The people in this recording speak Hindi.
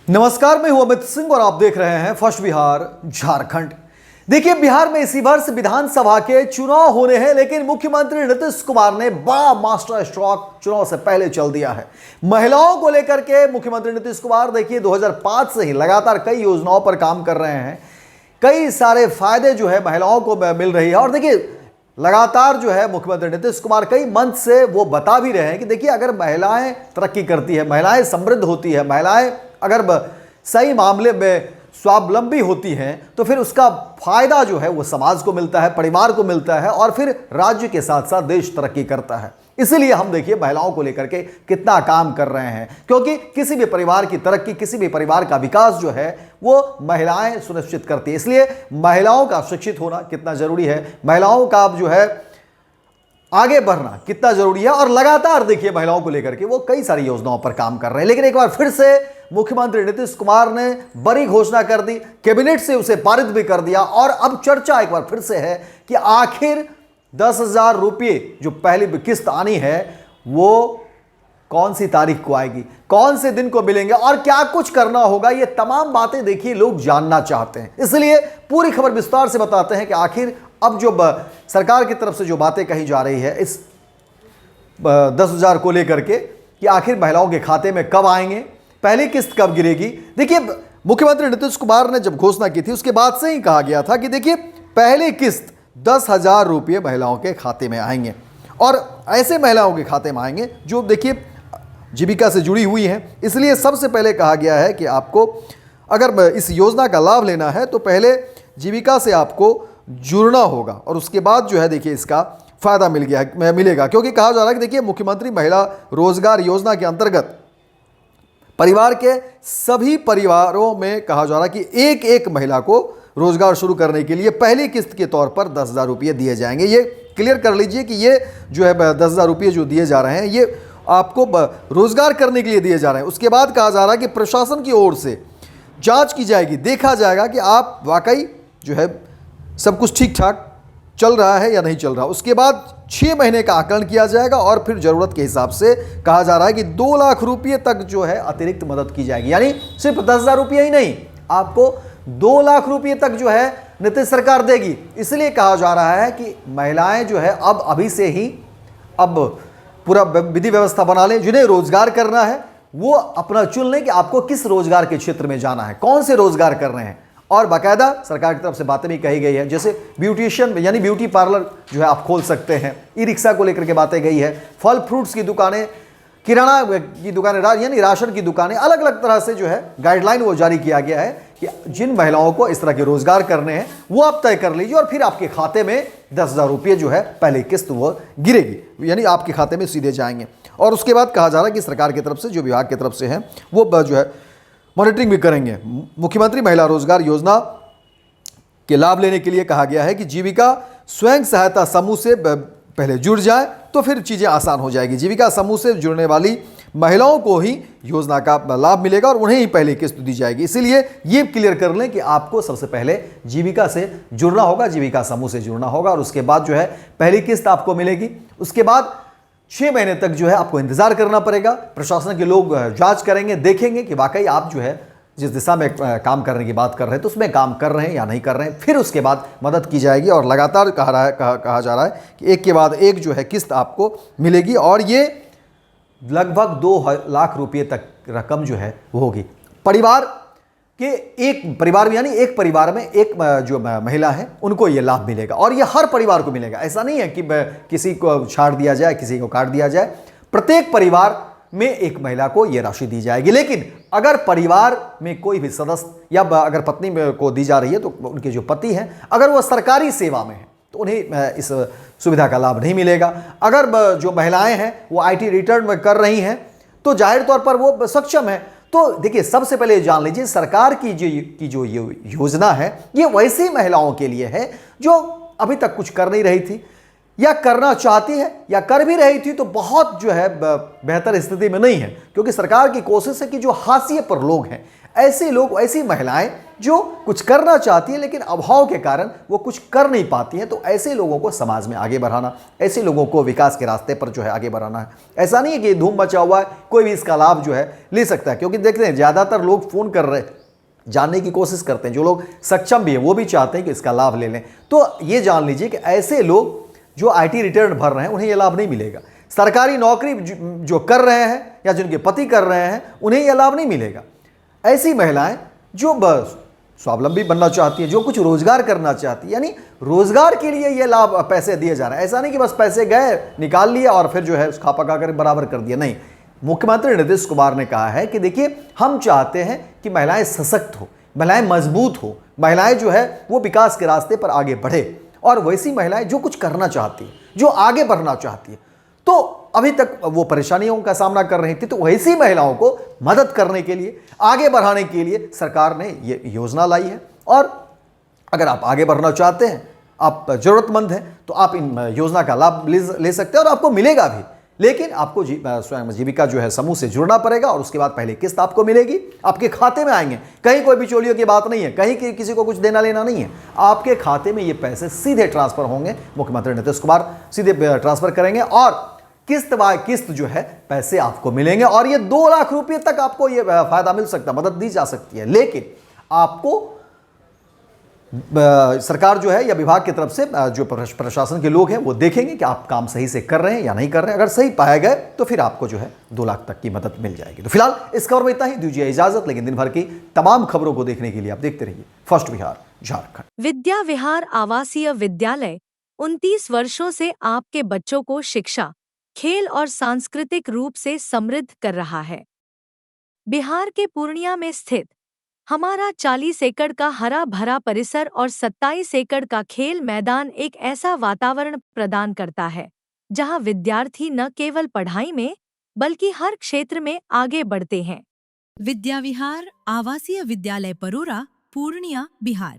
नमस्कार, मैं हूं अमित सिंह और आप देख रहे हैं फर्स्ट बिहार झारखंड। देखिए, बिहार में इसी वर्ष विधानसभा के चुनाव होने हैं, लेकिन मुख्यमंत्री नीतीश कुमार ने बड़ा मास्टर स्ट्रोक चुनाव से पहले चल दिया है। महिलाओं को लेकर के मुख्यमंत्री नीतीश कुमार देखिए 2005 से ही लगातार कई योजनाओं पर काम कर रहे हैं। कई सारे फायदे जो है महिलाओं को मिल रही है और देखिए लगातार जो है मुख्यमंत्री नीतीश कुमार कई मंथ से वो बता भी रहे हैं कि देखिए अगर महिलाएं तरक्की करती है, महिलाएं समृद्ध होती है, महिलाएं अगर सही मामले में स्वावलंबी होती हैं तो फिर उसका फायदा जो है वो समाज को मिलता है, परिवार को मिलता है और फिर राज्य के साथ साथ देश तरक्की करता है। इसीलिए हम देखिए महिलाओं को लेकर के कितना काम कर रहे हैं, क्योंकि किसी भी परिवार की तरक्की, किसी भी परिवार का विकास जो है वो महिलाएं सुनिश्चित करती है। इसलिए महिलाओं का शिक्षित होना कितना जरूरी है, महिलाओं का जो है आगे बढ़ना कितना जरूरी है। और लगातार देखिए महिलाओं को लेकर के वो कई सारी योजनाओं पर काम कर रहे हैं। लेकिन एक बार फिर से मुख्यमंत्री नीतीश कुमार ने बड़ी घोषणा कर दी, कैबिनेट से उसे पारित भी कर दिया और अब चर्चा एक बार फिर से है कि आखिर 10,000 रुपये जो पहली किस्त आनी है वो कौन सी तारीख को आएगी, कौन से दिन को मिलेंगे और क्या कुछ करना होगा। ये तमाम बातें देखिए लोग जानना चाहते हैं, इसलिए पूरी खबर विस्तार से बताते हैं कि आखिर अब जो सरकार की तरफ से जो बातें कही जा रही है इस 10,000 को लेकर के कि आखिर महिलाओं के खाते में कब आएंगे, पहली किस्त कब गिरेगी। देखिए मुख्यमंत्री नीतीश कुमार ने जब घोषणा की थी उसके बाद से ही कहा गया था कि देखिए पहली किस्त 10,000 रुपये महिलाओं के खाते में आएंगे और ऐसे महिलाओं के खाते में आएंगे जो देखिए जीविका से जुड़ी हुई हैं। इसलिए सबसे पहले कहा गया है कि आपको अगर इस योजना का लाभ लेना है तो पहले जीविका से आपको जुड़ना होगा और उसके बाद जो है देखिए इसका फ़ायदा मिलेगा, क्योंकि कहा जा रहा है कि देखिए मुख्यमंत्री महिला रोजगार योजना के अंतर्गत परिवार के सभी परिवारों में कहा जा रहा है कि एक एक महिला को रोजगार शुरू करने के लिए पहली किस्त के तौर पर 10,000 रुपये दिए जाएंगे। ये क्लियर कर लीजिए कि ये जो है 10,000 रुपये जो दिए जा रहे हैं ये आपको रोजगार करने के लिए दिए जा रहे हैं। उसके बाद कहा जा रहा है कि प्रशासन की ओर से जांच की जाएगी, देखा जाएगा कि आप वाकई जो है सब कुछ ठीक ठाक चल रहा है या नहीं चल रहा। उसके बाद 6 महीने का आकलन किया जाएगा और फिर ज़रूरत के हिसाब से कहा जा रहा है कि 2 लाख रुपये तक जो है अतिरिक्त मदद की जाएगी। यानी सिर्फ 10,000 रुपये ही नहीं, आपको 2 लाख रुपये तक जो है नीतीश सरकार देगी। इसलिए कहा जा रहा है कि महिलाएं जो है अब अभी से ही अब पूरा विधि व्यवस्था बना लें। जिन्हें रोजगार करना है वो अपना चुन लें कि आपको किस रोजगार के क्षेत्र में जाना है, कौन से रोजगार कर रहे हैं। और बाकायदा सरकार की तरफ से बातें भी कही गई है, जैसे ब्यूटिशियन यानी ब्यूटी पार्लर जो है आप खोल सकते हैं। ई रिक्शा को लेकर के बातें गई है, फल फ्रूट्स की दुकानें, किराना की दुकानें यानी राशन की दुकानें, अलग अलग तरह से जो है गाइडलाइन वो जारी किया गया है कि जिन महिलाओं को इस तरह के रोजगार करने हैं वो आप तय कर लीजिए और फिर आपके खाते में 10,000 रुपये जो है पहली किस्त वो गिरेगी, यानी आपके खाते में सीधे जाएंगे। और उसके बाद कहा जा रहा है कि सरकार की तरफ से जो विभाग की तरफ से है वो जो है मॉनिटरिंग भी करेंगे। मुख्यमंत्री महिला रोजगार योजना के लाभ लेने के लिए कहा गया है कि जीविका स्वयं सहायता समूह से पहले जुड़ जाए तो फिर चीज़ें आसान हो जाएगी। जीविका समूह से जुड़ने वाली महिलाओं को ही योजना का लाभ मिलेगा और उन्हें ही पहली किस्त दी जाएगी। इसीलिए ये क्लियर कर लें कि आपको सबसे पहले जीविका से जुड़ना होगा, जीविका समूह से जुड़ना होगा और उसके बाद जो है पहली किस्त आपको मिलेगी। उसके बाद 6 महीने तक जो है आपको इंतजार करना पड़ेगा। प्रशासन के लोग जांच करेंगे, देखेंगे कि वाकई आप जो है जिस दिशा में काम करने की बात कर रहे हैं तो उसमें काम कर रहे हैं या नहीं कर रहे हैं। फिर उसके बाद मदद की जाएगी और लगातार कहा जा रहा है कि एक के बाद एक जो है किस्त आपको मिलेगी और ये लगभग 2 लाख रुपये तक रकम जो है वो होगी। परिवार के एक परिवार में यानी एक परिवार में एक जो महिला है उनको ये लाभ मिलेगा और ये हर परिवार को मिलेगा। ऐसा नहीं है कि किसी को छाड़ दिया जाए, किसी को काट दिया जाए। प्रत्येक परिवार में एक महिला को ये राशि दी जाएगी। लेकिन अगर परिवार में कोई भी सदस्य या अगर पत्नी को दी जा रही है तो उनके जो पति हैं अगर वो सरकारी सेवा में है तो उन्हें इस सुविधा का लाभ नहीं मिलेगा। अगर जो महिलाएं हैं वो IT रिटर्न कर रही हैं तो जाहिर तौर पर वो सक्षम है। तो देखिए सबसे पहले जान लीजिए सरकार की जो योजना है ये वैसी महिलाओं के लिए है जो अभी तक कुछ कर नहीं रही थी या करना चाहती है या कर भी रही थी तो बहुत जो है बेहतर स्थिति में नहीं है, क्योंकि सरकार की कोशिश है कि जो हाशिए पर लोग हैं, ऐसे लोग, ऐसी महिलाएं जो कुछ करना चाहती है लेकिन अभाव के कारण वो कुछ कर नहीं पाती हैं, तो ऐसे लोगों को समाज में आगे बढ़ाना, ऐसे लोगों को विकास के रास्ते पर जो है आगे बढ़ाना है। ऐसा नहीं है कि धूम मचा हुआ है, कोई भी इसका लाभ जो है ले सकता है, क्योंकि देखते हैं ज़्यादातर लोग फ़ोन कर रहे हैं, जानने की कोशिश करते हैं, जो लोग सक्षम भी हैं वो भी चाहते हैं कि इसका लाभ ले लें। तो ये जान लीजिए कि ऐसे लोग जो IT रिटर्न भर रहे हैं उन्हें यह लाभ नहीं मिलेगा। सरकारी नौकरी जो कर रहे हैं या जिनके पति कर रहे हैं उन्हें यह लाभ नहीं मिलेगा। ऐसी महिलाएं जो बस स्वावलंबी बनना चाहती हैं, जो कुछ रोजगार करना चाहती है, यानी रोजगार के लिए ये लाभ पैसे दिए जा रहे हैं। ऐसा नहीं कि बस पैसे गए, निकाल लिए और फिर जो है खा पका कर बराबर कर दिया, नहीं। मुख्यमंत्री नीतीश कुमार ने कहा है कि देखिए, हम चाहते हैं कि महिलाएं सशक्त हो, महिलाएं मजबूत हो, महिलाएं जो है वो विकास के रास्ते पर आगे बढ़े, और वैसी महिलाएं जो कुछ करना चाहती है, जो आगे बढ़ना चाहती है, तो अभी तक वो परेशानियों का सामना कर रही थी, तो वैसी महिलाओं को मदद करने के लिए, आगे बढ़ाने के लिए सरकार ने ये योजना लाई है। और अगर आप आगे बढ़ना चाहते हैं, आप जरूरतमंद हैं, तो आप इन योजना का लाभ ले सकते हैं और आपको मिलेगा भी। लेकिन आपको स्वयं जीविका जो है समूह से जुड़ना पड़ेगा और उसके बाद पहले किस्त आपको मिलेगी, आपके खाते में आएंगे। कहीं कोई बिचौलियों की बात नहीं है, कहीं किसी को कुछ देना लेना नहीं है, आपके खाते में ये पैसे सीधे ट्रांसफर होंगे। मुख्यमंत्री नीतीश कुमार सीधे ट्रांसफर करेंगे और किस्त बाय किस्त जो है पैसे आपको मिलेंगे, और ये 2 लाख रुपये तक आपको ये फायदा मिल सकता है, मदद दी जा सकती है। लेकिन आपको सरकार जो है या विभाग की तरफ से जो प्रशासन के लोग हैं वो देखेंगे कि आप काम सही से कर रहे हैं या नहीं कर रहे हैं। अगर सही पाए गए तो फिर आपको जो है 2 लाख तक की मदद मिल जाएगी। तो फिलहाल इस खबर में इतना ही, दीजिए इजाजत। लेकिन दिन भर की तमाम खबरों को देखने के लिए आप देखते रहिए फर्स्ट बिहार झारखंड। विद्या विहार आवासीय विद्यालय 29 वर्षों से आपके बच्चों को शिक्षा, खेल और सांस्कृतिक रूप से समृद्ध कर रहा है। बिहार के पूर्णिया में स्थित हमारा 40 एकड़ का हरा भरा परिसर और 27 एकड़ का खेल मैदान एक ऐसा वातावरण प्रदान करता है जहां विद्यार्थी न केवल पढ़ाई में बल्कि हर क्षेत्र में आगे बढ़ते हैं। विद्या विहार आवासीय विद्यालय परोरा, पूर्णिया, बिहार।